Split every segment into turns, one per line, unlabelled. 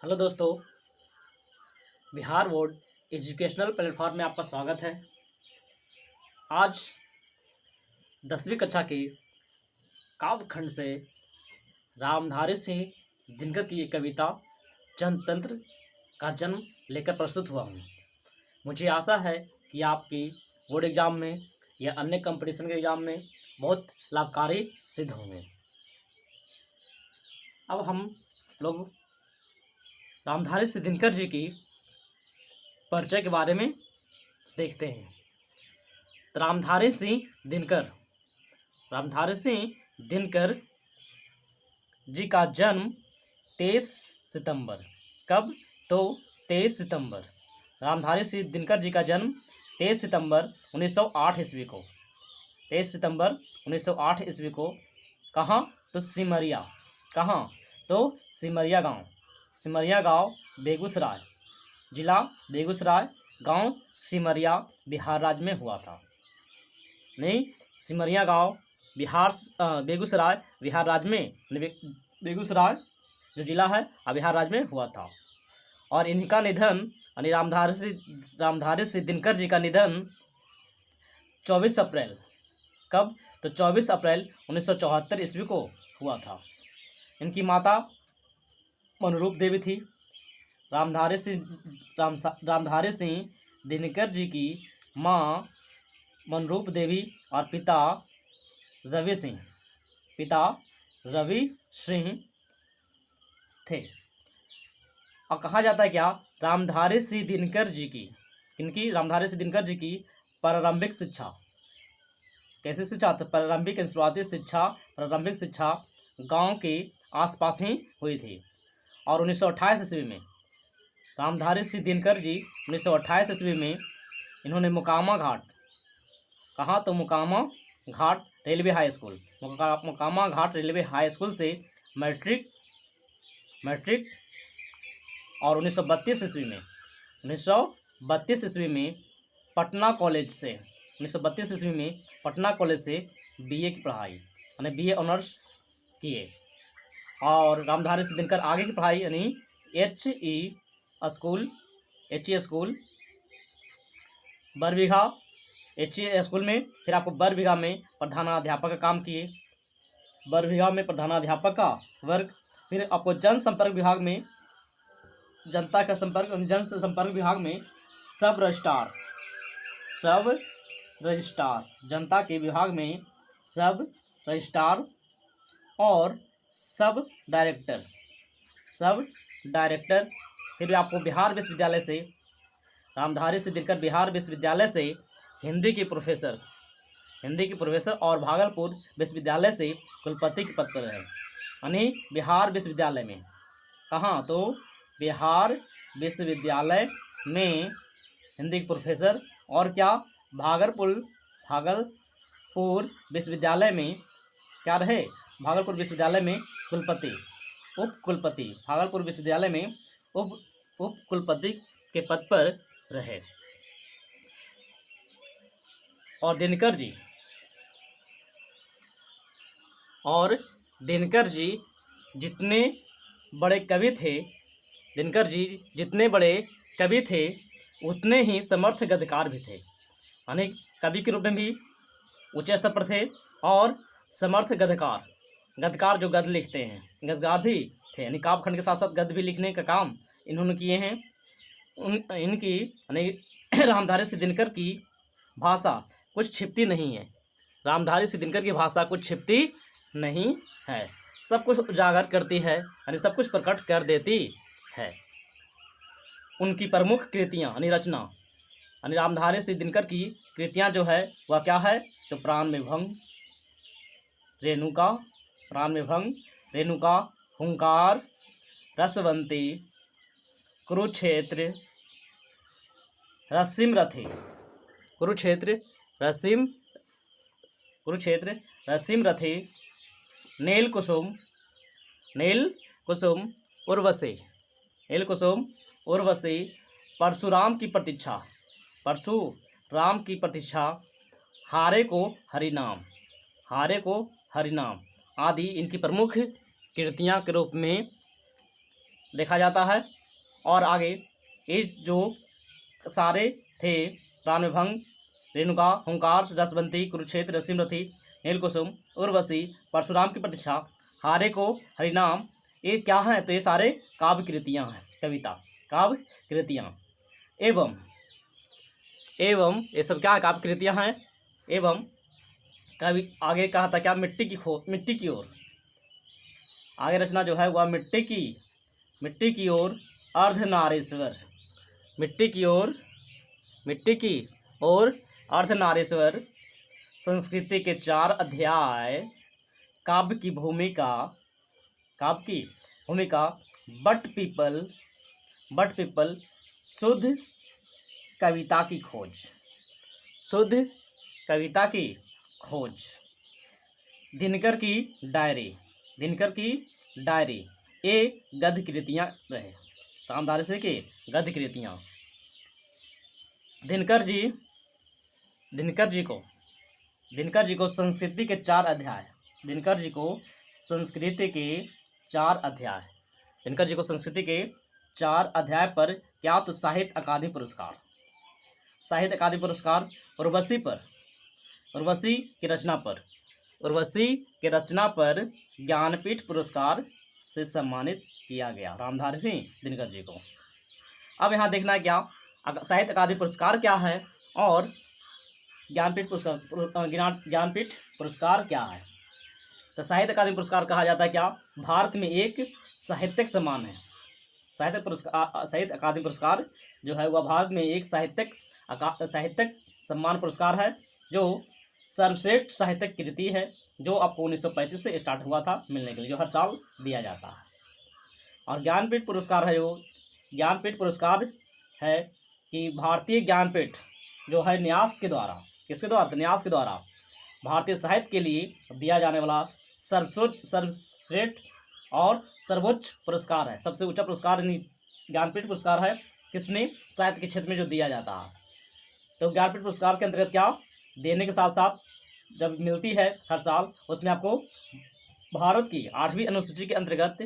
Hello दोस्तों, Bihar board educational platform में आपका स्वागत है। आज 10वीं कक्षा के काव्यखंड से रामधारी सिंह दिनकर की एक कविता जनतंत्र का जन्म लेकर प्रस्तुत हुआ हूँ। मुझे आशा है कि आपकी बोर्ड एग्जाम में या अन्य कंपटीशन के एग्जाम में बहुत लाभकारी सिद्ध होंगे। अब हम लोग रामधारी सिंह दिनकर जी की परिचय के बारे में देखते हैं। रामधारी सिंह दिनकर जी का जन्म 23 सितंबर। कब? तो 23 सितंबर। रामधारी सिंह दिनकर जी का जन्म 23 सितंबर 1908 ईस्वी को 23 सितंबर 1908 ईस्वी को कहाँ? तो सिमरिया। कहाँ? तो सिमरिया गांव बेगूसराय, जिला बेगूसराय, गांव सिमरिया, बिहार राज्य में हुआ था। नहीं, सिमरिया गांव बेगूसराय बिहार राज्य में, बेगूसराय जो जिला है बिहार राज्य में हुआ था। और इनका निधन यानी रामधारी सिंह दिनकर जी का निधन 24 अप्रैल। कब? तो 24 अप्रैल 1974 ईस्वी को हुआ था। इनकी माता मनरूप देवी थी। रामधारी सिंह दिनकर जी की माँ मनरूप देवी और पिता रवि सिंह थे। और कहा जाता है क्या? रामधारी सिंह दिनकर जी की प्रारंभिक शिक्षा कैसी शिक्षा? प्रारंभिक शिक्षा गांव के आसपास ही हुई थी। और 1928 ईस्वी में रामधारी सिंह दिनकर जी 1928 ईस्वी में इन्होंने मुकामा घाट, कहाँ? तो मुकामा घाट रेलवे हाई स्कूल से मैट्रिक और 1932 ईस्वी में पटना कॉलेज से बीए की पढ़ाई यानी बीए ऑनर्स किए। और रामधारी सिंह दिनकर आगे की पढ़ाई यानी HE school Barbigha, HE school में फिर आपको बरबीघा में प्रधानाध्यापक का काम किए। बरबीघा में प्रधानाध्यापक का वर्ग। फिर आपको जनसंपर्क विभाग में सब रजिस्ट्रार जनता के विभाग में सब रजिस्ट्रार और सब डायरेक्टर। फिर आपको बिहार विश्वविद्यालय से रामधारी सिंह दिनकर बिहार विश्वविद्यालय से हिंदी की प्रोफेसर और भागलपुर विश्वविद्यालय से कुलपति के पद पर रहे। यानी बिहार विश्वविद्यालय में, कहाँ? तो बिहार विश्वविद्यालय में हिंदी के प्रोफेसर और क्या? भागलपुर विश्वविद्यालय में क्या रहे? भागलपुर विश्वविद्यालय में उप कुलपति के पद पर रहे। और दिनकर जी जितने बड़े कवि थे उतने ही समर्थ गद्यकार भी थे। यानी कवि के रूप में भी ऊंचे स्तर पर थे और समर्थ गद्यकार जो गद्य लिखते हैं, गद्यकार भी थे। यानी काव्यखंड के साथ साथ गद्य भी लिखने का काम इन्होंने किए हैं। इनकी यानी रामधारी सिंह दिनकर की भाषा कुछ छिपती नहीं है। रामधारी सिंह दिनकर की भाषा कुछ छिपती नहीं है, सब कुछ उजागर करती है, यानी सब कुछ प्रकट कर देती है। उनकी प्रमुख कृतियाँ यानी रचना यानी रामधारी सिंह दिनकर की कृतियाँ जो है वह क्या है? तो प्राण में भंग, रेणुका, हुंकार, रसवंती, कुरुक्षेत्र, रसीम रथी, नील कुसुम, उर्वशी, परशुराम की प्रतीक्षा, हारे को हरिनाम आदि इनकी प्रमुख कृतियां के रूप में देखा जाता है। और आगे ये जो सारे थे प्राणविभंग, रेणुका, हुंकार, रसवंती, कुरुक्षेत्र, रसिमरथी, नीलकुसुम, उर्वशी, परशुराम की प्रतीक्षा, हारे को हरिनाम, ये क्या हैं? तो ये सारे काव्य कृतियाँ हैं, कविता काव्य कृतियाँ। एवं एवं ये सब क्या काव्य कृतियाँ हैं। एवं कवि आगे कहा था क्या? मिट्टी की ओर, आगे रचना जो है वह मिट्टी की ओर अर्धनारीश्वर, मिट्टी की ओर अर्धनारीश्वर, संस्कृति के 4 अध्याय, काव्य की भूमिका, बट पीपल, शुद्ध कविता की खोज, दिनकर की डायरी, ये गद्य कृतियाँ रहे, रामधारी सिंह के गद्य कृतियाँ। दिनकर जी को संस्कृति के 4 अध्याय, दिनकर जी को संस्कृति के 4 अध्याय पर क्या? तो साहित्य अकादमी पुरस्कार, उर्वशी की रचना पर ज्ञानपीठ पुरस्कार से सम्मानित किया गया रामधारी सिंह दिनकर जी को। अब यहाँ देखना है क्या? साहित्य अकादमी पुरस्कार क्या है और ज्ञानपीठ पुरस्कार क्या है। तो साहित्य अकादमी पुरस्कार कहा जाता है क्या? भारत में एक साहित्यिक सम्मान है। साहित्य अकादमी पुरस्कार जो है वह भारत में एक साहित्यिक सम्मान पुरस्कार है, जो सर्वश्रेष्ठ साहित्यिक कृति है, जो आपको 1935 से स्टार्ट हुआ था मिलने के लिए, जो हर साल दिया जाता है। और ज्ञानपीठ पुरस्कार है कि भारतीय ज्ञानपीठ जो है न्यास के द्वारा, किसके द्वारा? तो न्यास के द्वारा भारतीय साहित्य के लिए दिया जाने वाला सर्वश्रेष्ठ और सर्वोच्च पुरस्कार है। सबसे ऊंचा पुरस्कार ज्ञानपीठ पुरस्कार है, किसमें? साहित्य के क्षेत्र में जो दिया जाता है। तो ज्ञानपीठ पुरस्कार के अंतर्गत क्या देने के साथ साथ जब मिलती है हर साल, उसमें आपको भारत की 8वीं अनुसूची के अंतर्गत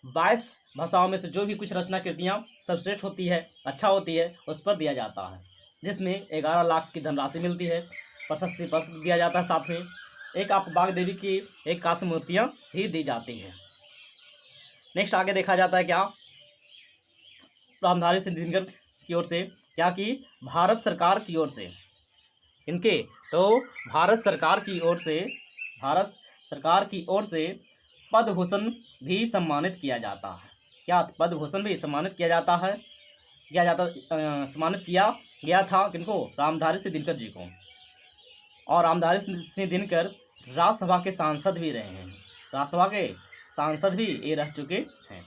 22 भाषाओं में से जो भी कुछ रचना कृतियाँ सर्वश्रेष्ठ होती है, अच्छा होती है, उस पर दिया जाता है, जिसमें 11 लाख की धनराशि मिलती है, प्रशस्ति पत्र दिया जाता है, साथ में एक आपको बाग देवी की एक कांस्य मूर्तियाँ भी दी जाती है। नेक्स्ट आगे देखा जाता है क्या? रामधारी सिंह दिनकर की ओर से क्या कि भारत सरकार की ओर से भारत सरकार की ओर से पद्म भूषण भी सम्मानित किया जाता है। क्या? पद्म भूषण भी सम्मानित किया जाता है, सम्मानित किया गया था किनको? रामधारी सिंह दिनकर जी को। और रामधारी सिंह दिनकर राज्यसभा के सांसद भी रहे हैं, ये रह चुके हैं,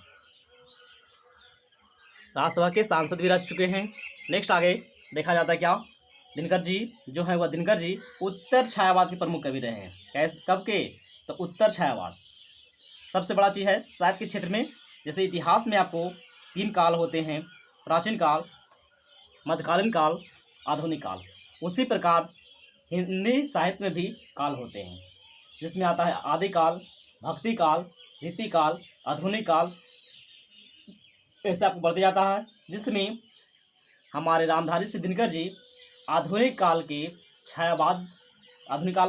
नेक्स्ट आगे देखा जाता है क्या? दिनकर जी उत्तर छायावाद के प्रमुख कवि रहे हैं। कैसे? कब के? तो उत्तर छायावाद सबसे बड़ा चीज़ है साहित्य के क्षेत्र में। जैसे इतिहास में आपको 3 काल होते हैं, प्राचीन काल, मध्यकालीन काल, आधुनिक काल। उसी प्रकार हिंदी साहित्य में भी काल होते हैं, जिसमें आता है आदिकाल, भक्ति काल, रीति काल, आधुनिक काल, ऐसे आपको बढ़ते जाता है। जिसमें हमारे रामधारी सिंह दिनकर जी आधुनिक काल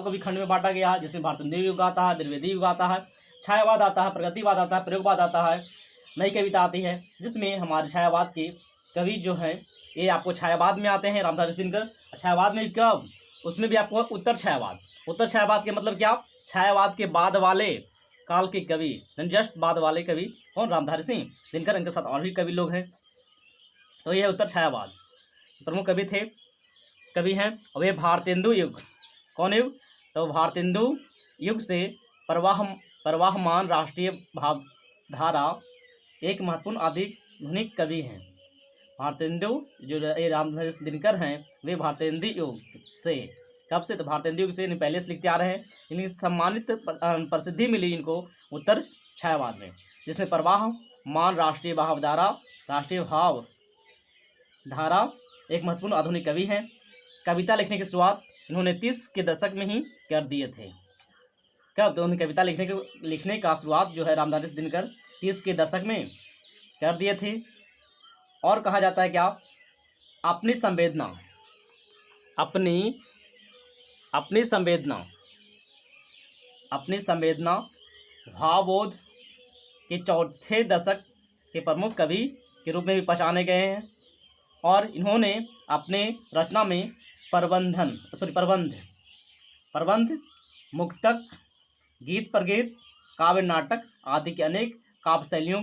को भी खंड में बांटा गया है, जिसमें भारतेंदु युग आता है, द्विवेदी युग आता है, छायावाद आता है, प्रगतिवाद आता है, प्रयोगवाद आता है, नई कविता आती है। जिसमें हमारे छायावाद के कवि जो है ये आपको छायावाद में आते हैं रामधारी सिंह दिनकर। छायावाद में कब? उसमें भी आपको उत्तर छायावाद के मतलब क्या? छायावाद के बाद वाले काल के कवि, जस्ट बाद वाले कवि कौन? रामधारी सिंह दिनकर। इनके साथ और भी कवि लोग हैं। तो यह उत्तर छायावाद प्रमुख कवि हैं। वे भारतेंदु युग, कौन युग? तो भारतेंदु युग से प्रवाहमान राष्ट्रीय भावधारा एक महत्वपूर्ण आधुनिक कवि हैं। भारतेंदु जो रामधारी सिंह दिनकर हैं वे भारतेंदु युग से, कब से? तो भारतेंदु युग से पहले से लिखते आ रहे हैं। इनकी सम्मानित प्रसिद्धि मिली इनको उत्तर छायावाद में, जिसमें प्रवाहमान राष्ट्रीय भावधारा एक महत्वपूर्ण आधुनिक कवि हैं। कविता लिखने की शुरुआत इन्होंने 30 के दशक में ही कर दिए थे। कब? तो उन्हें कविता लिखने का शुरुआत जो है रामधारी सिंह दिनकर 30 के दशक में कर दिए थे। और कहा जाता है क्या, अपनी संवेदना अपनी अपनी संवेदना अपनी संवेदना भावबोध के चौथे दशक के प्रमुख कवि के रूप में भी पहचाने गए हैं। और इन्होंने अपने रचना में प्रबंध, मुक्तक, गीत प्रगीत, काव्य नाटक आदि के अनेक काव्य शैलियों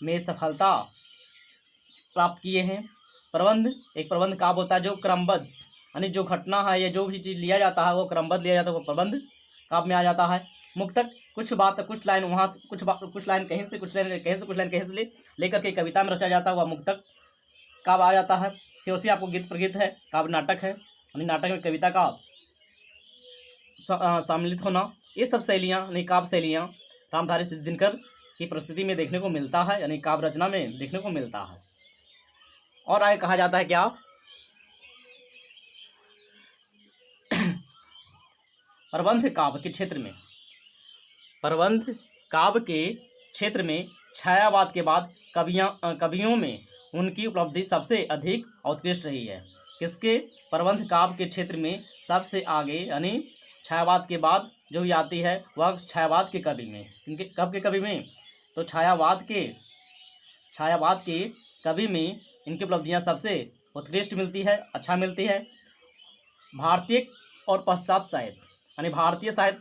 में सफलता प्राप्त किए हैं। एक प्रबंध काव्य होता है जो क्रमबद्ध, यानी जो घटना है या जो भी चीज़ लिया जाता है वो क्रमबद्ध लिया जाता है, वो प्रबंध काव्य में आ जाता है। मुक्तक कुछ लाइन वहाँ से कुछ लाइन कहीं से, कुछ लाइन कहीं से लेकर के कविता में रचा जाता है, वह मुक्तक काव्य आ जाता है। फिर उसी आपको गीत प्रगीत है, काव्य नाटक है, यानी नाटक में कविता का सम्मिलित होना। ये सब शैलियाँ यानी काव्य शैलियाँ रामधारी सिद्ध दिनकर की प्रस्तुति में देखने को मिलता है, यानी काव्य रचना में देखने को मिलता है। और आगे कहा जाता है क्या, प्रबंध काव्य के क्षेत्र में छायावाद के बाद कवियों में उनकी उपलब्धि सबसे अधिक उत्कृष्ट रही है। किसके, प्रबंध काव्य के क्षेत्र में सबसे आगे, यानी छायावाद के बाद जो भी आती है वह छायावाद के कवि में। कब के कवि में, तो छायावाद के कवि में इनकी उपलब्धियां सबसे उत्कृष्ट मिलती है, अच्छा मिलती है। भारतीय और पाश्चात्य साहित्य, यानी भारतीय साहित्य,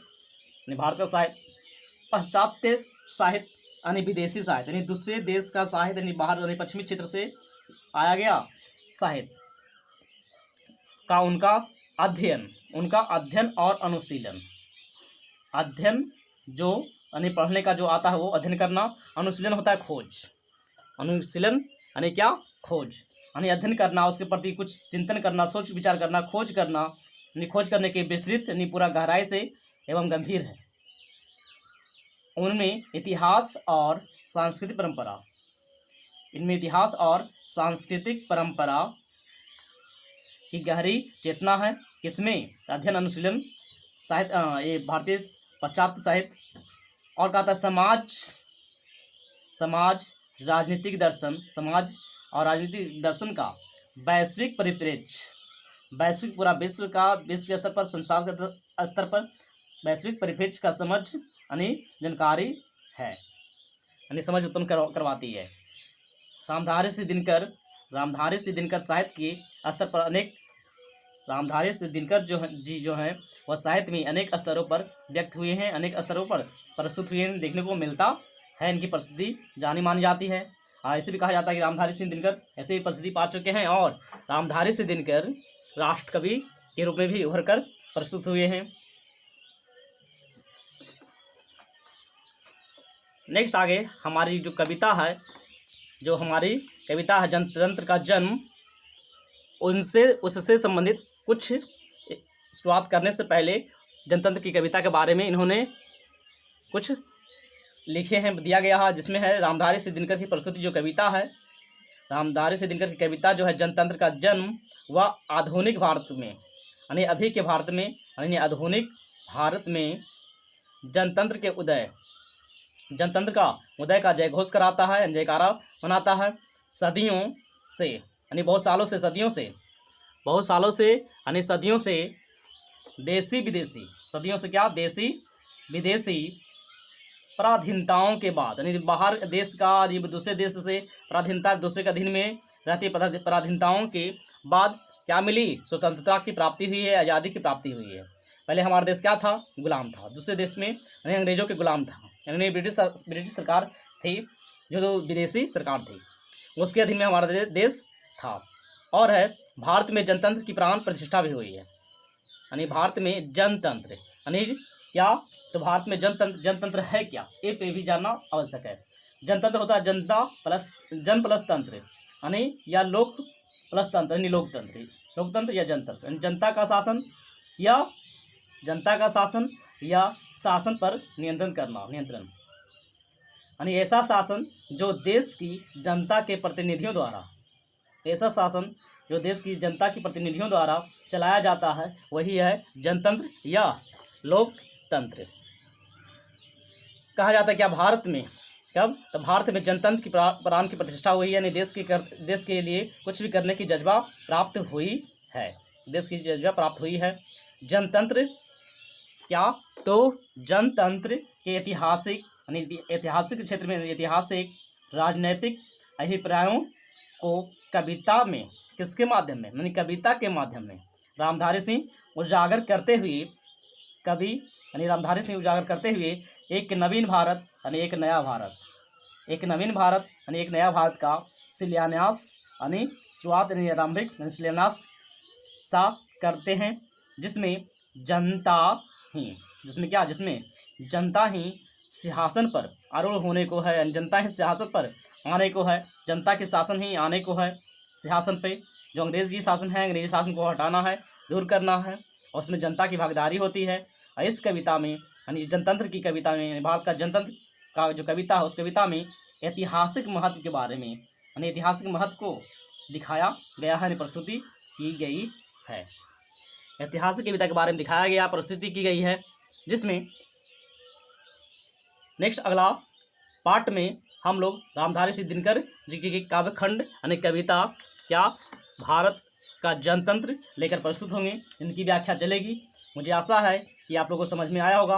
पाश्चात्य साहित्य यानी विदेशी साहित्य, यानी दूसरे देश का साहित्य, यानी बाहर, यानी पश्चिमी क्षेत्र से आया गया साहित्य का उनका अध्ययन और अनुशीलन। अध्ययन जो यानी पढ़ने का जो आता है वो अध्ययन करना, अनुशीलन होता है खोज। अनुशीलन यानी क्या, खोज, यानी अध्ययन करना, उसके प्रति कुछ चिंतन करना, सोच विचार करना, खोज करना, यानी खोज करने के विस्तृत यानी पूरा गहराई से एवं गंभीर है। उनमें इतिहास और सांस्कृतिक परंपरा की गहरी चेतना है। किसमें, अध्ययन अनुशीलन साहित्य, ये भारतीय पाश्चात्य साहित्य। और कहता है समाज राजनीतिक दर्शन का वैश्विक परिप्रेक्ष्य, पूरा विश्व के स्तर पर, संसार के स्तर पर वैश्विक परिप्रेक्ष्य का समझ यानी जानकारी है, यानी समझ उत्पन्न करवाती है। रामधारी सिंह दिनकर साहित्य के स्तर पर रामधारी सिंह दिनकर जो हैं वह साहित्य में अनेक स्तरों पर व्यक्त हुए हैं, अनेक स्तरों पर प्रस्तुत हुए हैं, देखने को मिलता है। इनकी प्रसिद्धि जानी मानी जाती है। ऐसे भी कहा जाता है कि रामधारी सिंह दिनकर ऐसे भी प्रसिद्धि पा चुके हैं और रामधारी सिंह दिनकर राष्ट्रकवि के रूप में भी उभर कर प्रस्तुत हुए हैं। नेक्स्ट आगे हमारी जो कविता है जनतंत्र का जन्म, उससे संबंधित कुछ शुरुआत करने से पहले जनतंत्र की कविता के बारे में इन्होंने कुछ लिखे हैं, दिया गया है, जिसमें है रामधारी सिंह दिनकर की प्रस्तुति जो कविता है। रामधारी सिंह दिनकर की कविता जो है जनतंत्र का जन्म, वह आधुनिक भारत में, यानी अभी के भारत में, यानी आधुनिक भारत में जनतंत्र का उदय का जयघोष कराता है, जयकारा मनाता है। सदियों से यानी सदियों से देसी विदेशी पराधीनताओं के बाद, यानी बाहर देश का दूसरे देश से पराधीनता, दूसरे के अधीन में रहती पराधीनताओं के बाद क्या मिली, स्वतंत्रता की प्राप्ति हुई है, आज़ादी की प्राप्ति हुई है। पहले हमारा देश क्या था, गुलाम था, दूसरे देश में यानी अंग्रेजों के गुलाम था, यानी ब्रिटिश सरकार थी, जो विदेशी सरकार थी, उसके अधीन में हमारा देश था। और है भारत में जनतंत्र की प्राण प्रतिष्ठा भी हुई है, यानी भारत में जनतंत्र यानी क्या, तो भारत में जनतंत्र है क्या, ये पे भी जानना आवश्यक है। जनतंत्र होता है जन प्लस तंत्र, यानी या लोक प्लस तंत्र, यानी लोकतंत्र या जनतंत्र, यानी जनता का शासन या शासन पर नियंत्रण, यानी ऐसा शासन जो देश की जनता के प्रतिनिधियों द्वारा चलाया जाता है, वही है जनतंत्र या लोकतंत्र। कहा जाता है क्या, भारत में कब? तो भारत में जनतंत्र की प्राण की प्रतिष्ठा हुई, यानी देश के लिए कुछ भी करने की जज्बा प्राप्त हुई है, देश की जज्बा प्राप्त हुई है। जनतंत्र क्या? तो जनतंत्र के ऐतिहासिक यानी ऐतिहासिक क्षेत्र में ऐतिहासिक राजनैतिक अभिप्रायों को कविता में किसके माध्यम में, यानी कविता के माध्यम में रामधारी सिंह उजागर करते हुए, कवि यानी रामधारी सिंह उजागर करते हुए एक नवीन भारत यानी एक नया भारत, एक नवीन भारत यानी एक नया भारत का शिलान्यास यानी शुरुआत यानी आरंभिक शिलान्यास सा करते हैं, जिसमें जनता ही, जिसमें क्या? जिसमें जनता ही सिंहासन पर आरूढ़ होने को है, जनता ही सिंहासन पर आने को है, जनता के शासन ही आने को है सिंहासन पे। जो अंग्रेजी शासन है, अंग्रेजी शासन को हटाना है, दूर करना है, और उसमें जनता की भागीदारी होती है। और इस कविता में यानी जनतंत्र की कविता में, भारत का जनतंत्र का जो कविता है, उस कविता में ऐतिहासिक महत्व के बारे में यानी ऐतिहासिक महत्व को दिखाया गया है, प्रस्तुति की गई है। ऐतिहासिक कविता के बारे में दिखाया गया, प्रस्तुति की गई है, जिसमें नेक्स्ट अगला पार्ट में हम लोग रामधारी सिंह दिनकर जी की काव्यखंड यानी कविता क्या? भारत का जनतंत्र लेकर प्रस्तुत होंगे, इनकी व्याख्या चलेगी। मुझे आशा है कि आप लोगों को समझ में आया होगा।